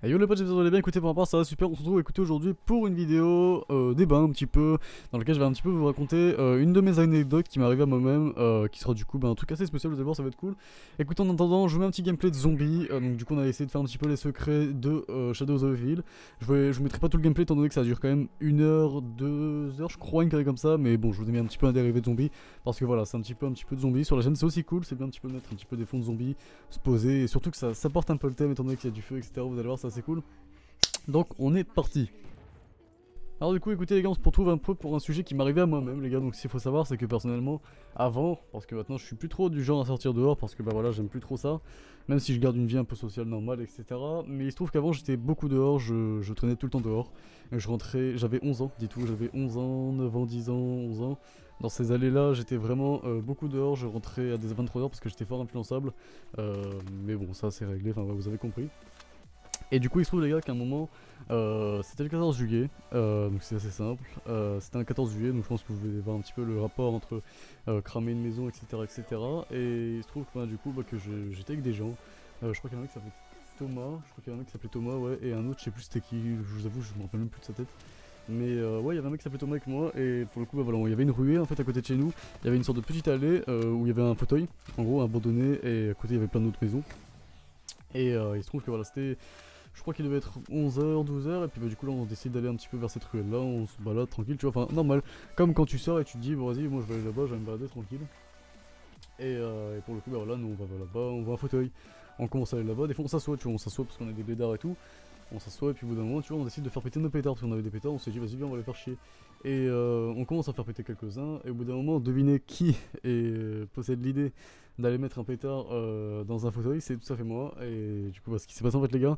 Et yo les potes, j'espère que vous allez bien. Écoutez, par rapport à ça va super. On se retrouve écouter aujourd'hui pour une vidéo débat un petit peu, dans laquelle je vais un petit peu vous raconter une de mes anecdotes qui m'est arrivée à moi-même, qui sera du coup un truc assez spécial. Vous allez voir, ça va être cool. Écoutez, en attendant, je vous mets un petit gameplay de zombies. Donc du coup, on a essayé de faire un petit peu les secrets de Shadows of the Hill. Je vous mettrai pas tout le gameplay étant donné que ça dure quand même 1 heure, 2 heures, je crois, une carré comme ça. Mais bon, je vous ai mis un petit peu un dérivé de zombies parce que voilà, c'est un petit peu de zombies sur la chaîne. C'est aussi cool. C'est bien un petit peu de mettre un petit peu des fonds de zombies, se poser et surtout que ça porte un peu le thème étant donné qu'il y a du feu, etc. Vous allez voir, ça c'est cool. Donc on est parti. Alors du coup écoutez les gars, on se retrouve un peu pour un sujet qui m'arrivait à moi-même les gars. Donc ce qu'il faut savoir c'est que personnellement avant, parce que maintenant je suis plus trop du genre à sortir dehors parce que bah voilà j'aime plus trop ça, même si je garde une vie un peu sociale normale etc. Mais il se trouve qu'avant j'étais beaucoup dehors, je traînais tout le temps dehors. Et je rentrais, j'avais 11 ans, dis-tout, j'avais 11 ans, 9 ans, 10 ans, 11 ans. Dans ces allées là j'étais vraiment beaucoup dehors, je rentrais à des 23 heures parce que j'étais fort influençable. Mais bon ça c'est réglé, enfin vous avez compris. Et du coup, il se trouve, les gars, qu'à un moment, c'était le 14 juillet, donc c'est assez simple. C'était un 14 juillet, donc je pense que vous pouvez voir un petit peu le rapport entre cramer une maison, etc. etc. Et il se trouve que, du coup, que j'étais avec des gens. Je crois qu'il y en a un qui s'appelait Thomas, je crois qu'il y en a un qui s'appelait Thomas, ouais, et un autre, je sais plus c'était qui, je vous avoue, je me rappelle même plus de sa tête. Mais ouais, il y avait un mec qui s'appelait Thomas avec moi, et pour le coup, voilà, il y avait une ruée en fait à côté de chez nous. Il y avait une sorte de petite allée où il y avait un fauteuil, en gros, abandonné, et à côté, il y avait plein d'autres maisons. Et il se trouve que voilà, c'était. Je crois qu'il devait être 11 h, 12 h, et puis du coup là on décide d'aller un petit peu vers cette ruelle là, on se balade tranquille, tu vois, enfin normal, comme quand tu sors et tu te dis bon vas-y moi je vais aller là-bas, je vais me balader tranquille. Et pour le coup bah voilà, nous on va là-bas, on voit un fauteuil, on commence à aller là-bas, des fois on s'assoit, tu vois, on s'assoit parce qu'on a des blédards et tout, on s'assoit et puis au bout d'un moment tu vois on décide de faire péter nos pétards, parce qu'on avait des pétards, on s'est dit vas-y viens on va les faire chier. Et on commence à faire péter quelques-uns, et au bout d'un moment devinez qui possède l'idée d'aller mettre un pétard dans un fauteuil, c'est tout à fait moi. Et du coup ce qui s'est passé en fait les gars,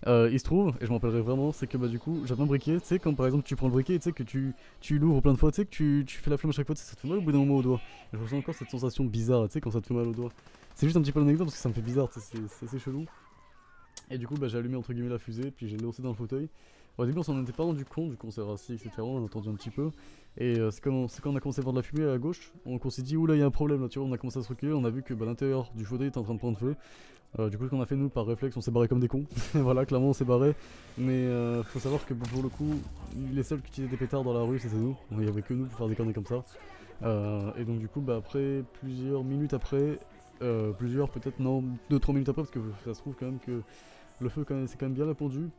il se trouve, et je m'en rappellerai vraiment, c'est que du coup j'avais un briquet, tu sais, quand par exemple tu prends le briquet, tu sais, que tu l'ouvres plein de fois, tu sais, que tu fais la flamme à chaque fois, tu sais, ça te fait mal au bout d'un moment au doigt. Et je ressens encore cette sensation bizarre, tu sais, quand ça te fait mal au doigt. C'est juste un petit peu l'anecdote parce que ça me fait bizarre, tu sais, c'est assez chelou. Et du coup, j'ai allumé entre guillemets la fusée, puis j'ai lancé dans le fauteuil. Au début, on s'en était pas rendu compte, du coup, on s'est rassis, etc. On a attendu un petit peu. Et c'est quand on a commencé à voir de la fumée à gauche, on s'est dit, oula, il y a un problème là, tu vois. On a commencé à se reculer, on a vu que l'intérieur du fauteuil était en train de prendre feu. Du coup, ce qu'on a fait, nous, par réflexe, on s'est barré comme des cons. Voilà, clairement, on s'est barré. Mais faut savoir que pour le coup, les seuls qui utilisaient des pétards dans la rue, c'était nous. Il y avait que nous pour faire des conneries comme ça. Et donc, du coup, après, plusieurs minutes après, plusieurs, peut-être, non, 2-3 minutes après, parce que ça se trouve quand même que le feu c'est quand même bien répandu.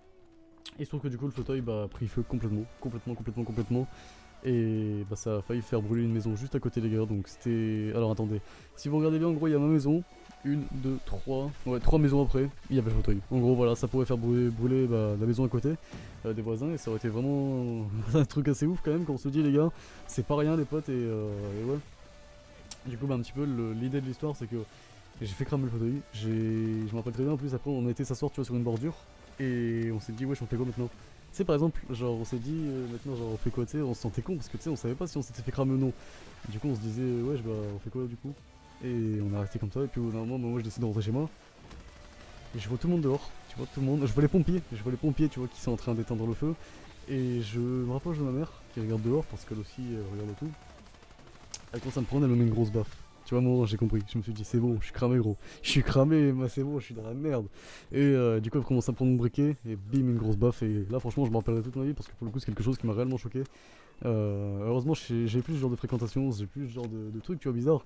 Il se trouve que du coup le fauteuil a pris feu complètement. Et ça a failli faire brûler une maison juste à côté les gars. Donc c'était... Alors attendez, si vous regardez bien en gros il y a ma maison, une, deux, trois, ouais 3 maisons après, il y avait le fauteuil. En gros voilà, ça pourrait faire brûler la maison à côté des voisins. Et ça aurait été vraiment un truc assez ouf quand même quand on se dit les gars, c'est pas rien les potes. Et ouais. Du coup un petit peu l'idée de l'histoire c'est que j'ai fait cramer le fauteuil, je me rappelle très bien en plus, après on a été s'asseoir tu vois sur une bordure, et on s'est dit wesh on fait quoi maintenant. Tu sais par exemple, genre on s'est dit maintenant genre on fait quoi, tu sais, on se sentait con parce que tu sais on savait pas si on s'était fait cramer ou non. Du coup on se disait wesh on fait quoi du coup. Et on a resté comme ça, et puis au bout d'un moment moi je décide de rentrer chez moi. Et je vois tout le monde dehors, tu vois tout le monde, je vois les pompiers tu vois qui sont en train d'éteindre le feu. Et je me rapproche de ma mère qui regarde dehors parce qu'elle aussi regarde tout. Elle commence à me prendre, elle me met une grosse baffe. Tu vois, moi j'ai compris. Je me suis dit, c'est bon, je suis cramé, gros. Je suis cramé, moi c'est bon, je suis dans la merde. Et du coup, elle commence à prendre mon briquet, et bim, une grosse baffe. Et là, franchement, je m'en rappellerai toute ma vie parce que pour le coup, c'est quelque chose qui m'a réellement choqué. Heureusement, j'ai plus ce genre de fréquentation, j'ai plus ce genre de trucs, tu vois, bizarre.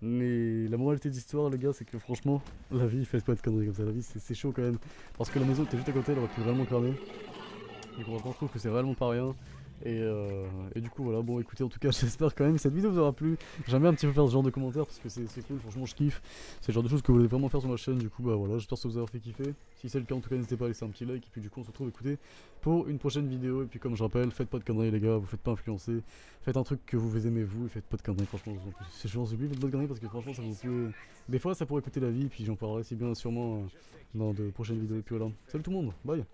Mais la moralité d'histoire, les gars, c'est que franchement, la vie, faites pas de conneries comme ça. La vie, c'est chaud quand même. Parce que la maison était juste à côté, elle aurait pu vraiment cramer. Donc, franchement, je trouve que c'est réellement pas rien. Et du coup voilà, bon écoutez en tout cas j'espère quand même que cette vidéo vous aura plu. J'aime bien un petit peu faire ce genre de commentaires parce que c'est cool, franchement je kiffe. C'est le genre de choses que vous voulez vraiment faire sur ma chaîne, du coup voilà, j'espère que ça vous aura fait kiffer. Si c'est le cas en tout cas n'hésitez pas à laisser un petit like, et puis du coup on se retrouve écoutez pour une prochaine vidéo. Et puis comme je rappelle, faites pas de conneries les gars, vous faites pas influencer, faites un truc que vous aimez vous, et faites pas de conneries franchement. C'est j'en supplie, faites pas de conneries parce que franchement ça vous peut... Des fois ça pourrait coûter la vie, puis j'en parlerai si bien sûrement dans de prochaines vidéos. Et puis voilà, salut tout le monde, bye.